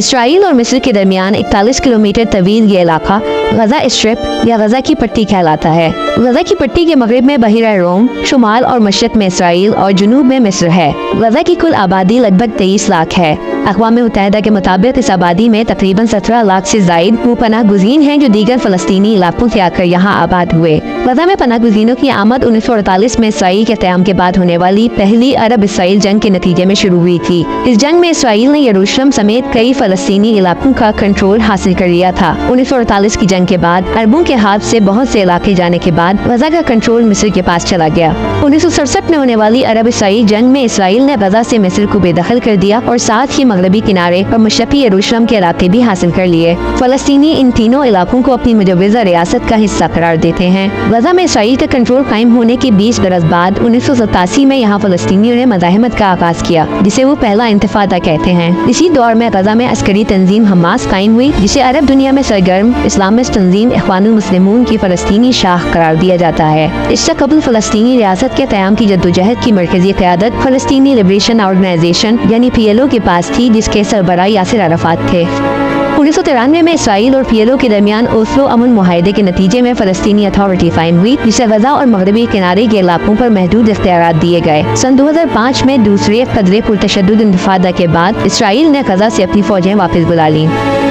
Israel और मिस्र के दरमियान 41 किलोमीटर तवील ये इलाका गजा स्ट्रिप या गजा की पट्टी कहलाता है। गजा की पट्टी के मगरिब में बहिरा रोम, शुमाल और मशरक में इसराइल और जुनूब में मिस्र है। गजा की कुल आबादी लगभग 23 लाख है। अक़वाम मुत्तहिदा के मुताबिक इस आबादी में तकरीबन 17 लाख से जायद वो पनाह गुज़ीन हैं जो दीगर फ़लस्तीनी इलाकों से आकर यहाँ आबाद हुए। गजा में पनाह गुज़ीनों की आमद 1948 में इसराइल के क़याम के बाद होने वाली पहली अरब इसराइल जंग के नतीजे में शुरू हुई थी। इस जंग में इसराइल ने यरूशलेम समेत कई फ़लस्तीनी इलाकों का कंट्रोल हासिल कर लिया था। 1948 की जंग के बाद अरबों के हाथ से बहुत से इलाके जाने के बाद गजा का कंट्रोल मिस्र के पास चला गया। 1967 में होने वाली अरब इसराइल जंग में इसराइल ने गजा से मिस्र को बेदखल कर दिया और साथ ही मगरबी किनारे और मशरक़ी यरूशलेम के इलाके भी हासिल कर लिए। फ़लस्तीनी इन तीनों इलाकों को अपनी मुजव्वज़ा रियासत का हिस्सा करार देते हैं। गजा में इसराइल का कंट्रोल कायम होने के 20 बरस बाद 1987 में यहाँ फ़लस्तीनियों ने मज़ाहमत का आगाज़ किया, जिसे वो पहला इंतिफादा कहते हैं। इसी दौर में गजा में अस्करी तंजीम हमास कायम हुई, जिसे अरब दुनिया में सरगर्म इस्लामिस्ट तंजीम इख्वानुल मुस्लिमून की फ़लस्तीनी शाख करार दिया जाता है। इससे कबल फ़लस्तीनी रियासत के क़याम की जद्दोजहद की मरकज़ी क़यादत फ़लस्तीनी लिबरेशन ऑर्गेनाइजेशन यानी PLO के पास थी, जिसके सरबराह यासिर अराफात थे। 1993 में इसराइल और PLO के दरमियान ओस्लो अमन मुआहदे के नतीजे में फ़लस्तीनी अथॉरिटी कायम हुई, जिसे गजा और मगरबी किनारे के इलाकों पर महदूद इख्तियारात दिए गए। सन 2005 में दूसरे कदरे पुरतशद्दुद इंतिफादा के बाद इसराइल ने गजा से अपनी फौजें वापस बुला लीं।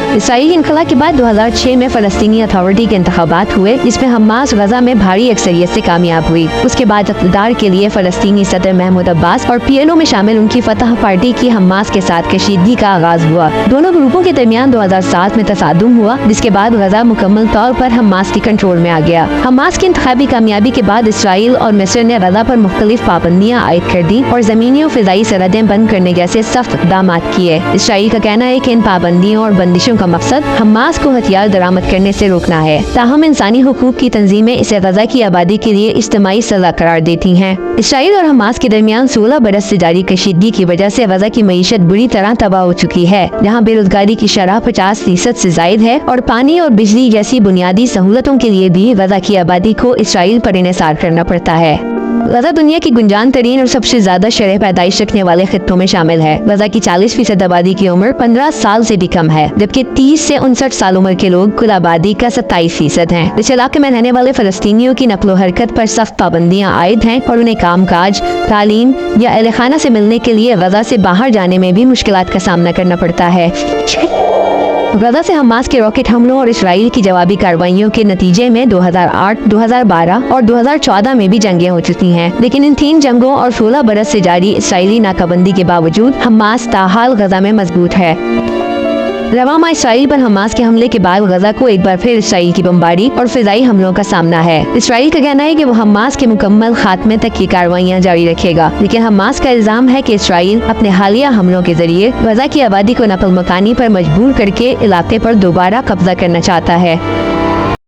इसराइली इनकलाब के बाद 2006 में फ़लस्तीनी अथॉरिटी के इंतखाबात हुए, जिसमें हमास गजा में भारी अक्सरियत से कामयाब हुई। उसके बाद इक़्तिदार के लिए फ़लस्तीनी सदर महमूद अब्बास और PLO में शामिल उनकी फतह पार्टी की हमास के साथ कशीदगी का आगाज़ हुआ। दोनों ग्रुपों के दरमियान 2007 में तसादुम हुआ, जिसके बाद गजा मुकम्मल तौर पर हमास के कंट्रोल में आ गया। हमास की इंतखाबी कामयाबी के बाद इसराइल और मिस्र ने गजा पर मुख्तलिफ पाबंदियाँ आयद कर दी और ज़मीनी और फ़िज़ाई सरहदें बंद करने जैसे सख्त इक़दाम किए। इसराइल का कहना है कि इन पाबंदियों और बंदिशों का मकसद हमास को हथियार दरामद करने से रोकना है। ताहम इंसानी हुकूक की तंजीमें इसे गजा की आबादी के लिए इज्तिमाई सज़ा करार देती हैं। इसराइल और हमास के दरमियान 16 बरस से जारी कशीदगी की वजह से गजा की मईशत बुरी तरह तबाह हो चुकी है, जहाँ बेरोजगारी की शरह 50% से जायद है और पानी और बिजली जैसी बुनियादी सहूलतों के लिए भी गजा की आबादी को इसराइल पर इन्हिसार करना पड़ता है। गजा दुनिया की गुंजान तरीन और सबसे ज्यादा शरह पैदाइश रखने वाले खित्तों में शामिल है। गजा की 40% आबादी की उम्र 15 साल से भी कम है, जबकि 30 से 59 साल उम्र के लोग कुल आबादी का 27% हैं। इस इलाके में रहने वाले फ़लस्तीनियों की नक्लो हरकत पर सख्त पाबंदियाँ आयद हैं और उन्हें काम काज, तालीम या अहल खाना से मिलने के लिए गजा से बाहर जाने में भी मुश्किलात का सामना करना पड़ता है। गजा से हमास के रॉकेट हमलों और इसराइल की जवाबी कार्रवाइयों के नतीजे में 2008, 2012 और 2014 में भी जंगें हो चुकी हैं, लेकिन इन 3 जंगों और 16 बरस से जारी इसराइली नाकाबंदी के बावजूद हमास ताहाल गजा में मजबूत है। रवां माह इसराइल पर हमास के हमले के बाद गजा को एक बार फिर इसराइल की बमबारी और फिजाई हमलों का सामना है। इसराइल का कहना है कि वो हमास के मुकम्मल खात्मे तक की कार्रवाइयाँ जारी रखेगा, लेकिन हमास का इल्जाम है कि इसराइल अपने हालिया हमलों के जरिए गजा की आबादी को नकल मकानी पर मजबूर करके इलाके पर दोबारा कब्जा करना चाहता है।